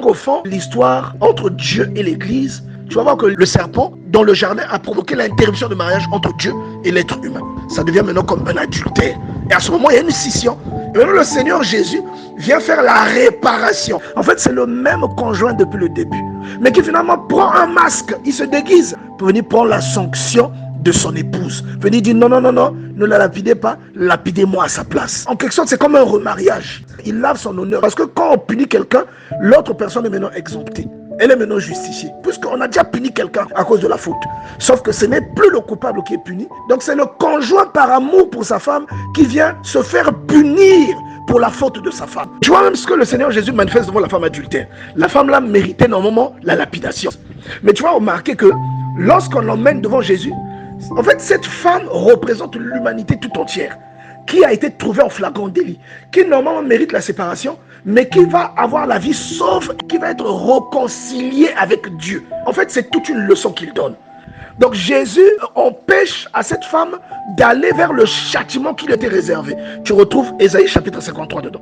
Donc au fond, l'histoire entre Dieu et l'Église, tu vas voir que le serpent, dans le jardin, a provoqué l'interruption de mariage entre Dieu et l'être humain. Ça devient maintenant comme un adultère. Et à ce moment, il y a une scission. Et maintenant, le Seigneur Jésus vient faire la réparation. En fait, c'est le même conjoint depuis le début. Mais qui finalement prend un masque, il se déguise pour venir prendre la sanction de son épouse. Venir dire non, non, non, non, ne la lapidez pas, lapidez-moi à sa place. En quelque sorte, c'est comme un remariage. Il lave son honneur. Parce que quand on punit quelqu'un, l'autre personne est maintenant exemptée. Elle est maintenant justifiée. Puisqu'on a déjà puni quelqu'un à cause de la faute. Sauf que ce n'est plus le coupable qui est puni. Donc c'est le conjoint par amour pour sa femme qui vient se faire punir pour la faute de sa femme. Tu vois même ce que le Seigneur Jésus manifeste devant la femme adultère. La femme là méritait normalement la lapidation. Mais tu vas remarquer que lorsqu'on l'emmène devant Jésus, en fait cette femme représente l'humanité tout entière, qui a été trouvée en flagrant délit, qui normalement mérite la séparation, mais qui va avoir la vie sauve, qui va être réconcilié avec Dieu. En fait, c'est toute une leçon qu'il donne. Donc Jésus empêche à cette femme d'aller vers le châtiment qui lui était réservé. Tu retrouves Ésaïe chapitre 53 dedans.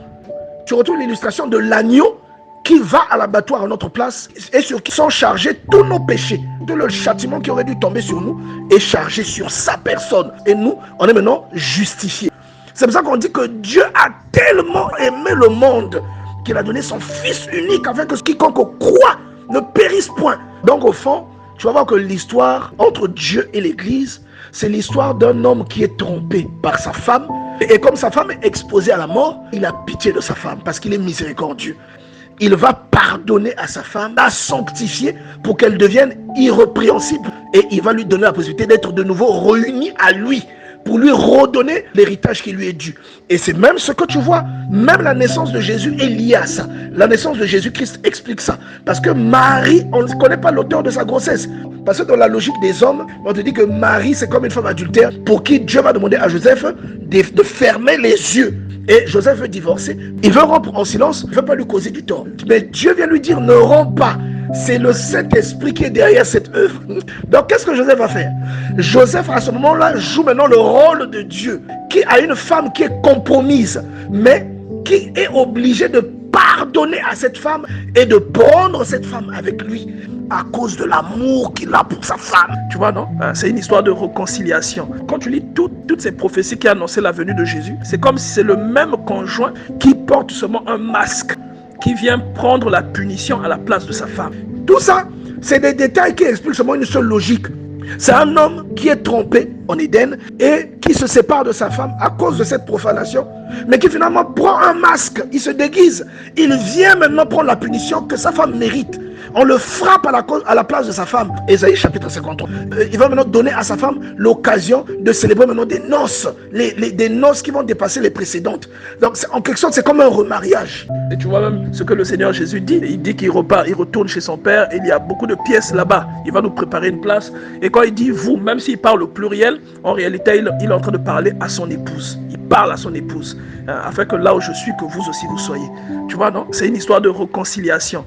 Tu retrouves l'illustration de l'agneau qui va à l'abattoir à notre place et sur qui sont chargés tous nos péchés. Tout le châtiment qui aurait dû tomber sur nous est chargé sur sa personne. Et nous, on est maintenant justifiés. C'est pour ça qu'on dit que Dieu a tellement aimé le monde qu'il a donné son Fils unique afin que quiconque croit ne périsse point. Donc au fond, tu vas voir que l'histoire entre Dieu et l'Église, c'est l'histoire d'un homme qui est trompé par sa femme. Et comme sa femme est exposée à la mort, il a pitié de sa femme parce qu'il est miséricordieux. Il va pardonner à sa femme, la sanctifier pour qu'elle devienne irrépréhensible. Et il va lui donner la possibilité d'être de nouveau réunie à lui, pour lui redonner l'héritage qui lui est dû. Et c'est même ce que tu vois, même la naissance de Jésus est liée à ça. La naissance de Jésus-Christ explique ça. Parce que Marie, on ne connaît pas l'auteur de sa grossesse. Parce que dans la logique des hommes, on te dit que Marie, c'est comme une femme adultère pour qui Dieu va demander à Joseph de fermer les yeux. Et Joseph veut divorcer, il veut rompre en silence, il ne veut pas lui causer du tort. Mais Dieu vient lui dire, ne romps pas. C'est le Saint-Esprit qui est derrière cette œuvre. Donc qu'est-ce que Joseph va faire? Joseph à ce moment-là joue maintenant le rôle de Dieu, qui a une femme qui est compromise, mais qui est obligé de pardonner à cette femme et de prendre cette femme avec lui à cause de l'amour qu'il a pour sa femme. Tu vois, non? C'est une histoire de réconciliation. Quand tu lis toutes ces prophéties qui annonçaient la venue de Jésus, c'est comme si c'est le même conjoint qui porte seulement un masque, qui vient prendre la punition à la place de sa femme. Tout ça, c'est des détails qui expliquent seulement une seule logique. C'est un homme qui est trompé en Éden et qui se sépare de sa femme à cause de cette profanation, mais qui finalement prend un masque, il se déguise. Il vient maintenant prendre la punition que sa femme mérite. On le frappe à la place de sa femme. Ésaïe chapitre 53. Il va maintenant donner à sa femme l'occasion de célébrer maintenant des noces. Des noces qui vont dépasser les précédentes. Donc en quelque sorte, c'est comme un remariage. Et tu vois même ce que le Seigneur Jésus dit. Il dit qu'il repart, il retourne chez son Père. Et il y a beaucoup de pièces là-bas. Il va nous préparer une place. Et quand il dit vous, même s'il parle au pluriel, en réalité, il est en train de parler à son épouse. Il parle à son épouse. Afin que là où je suis, que vous aussi vous soyez. Tu vois, non? C'est une histoire de réconciliation.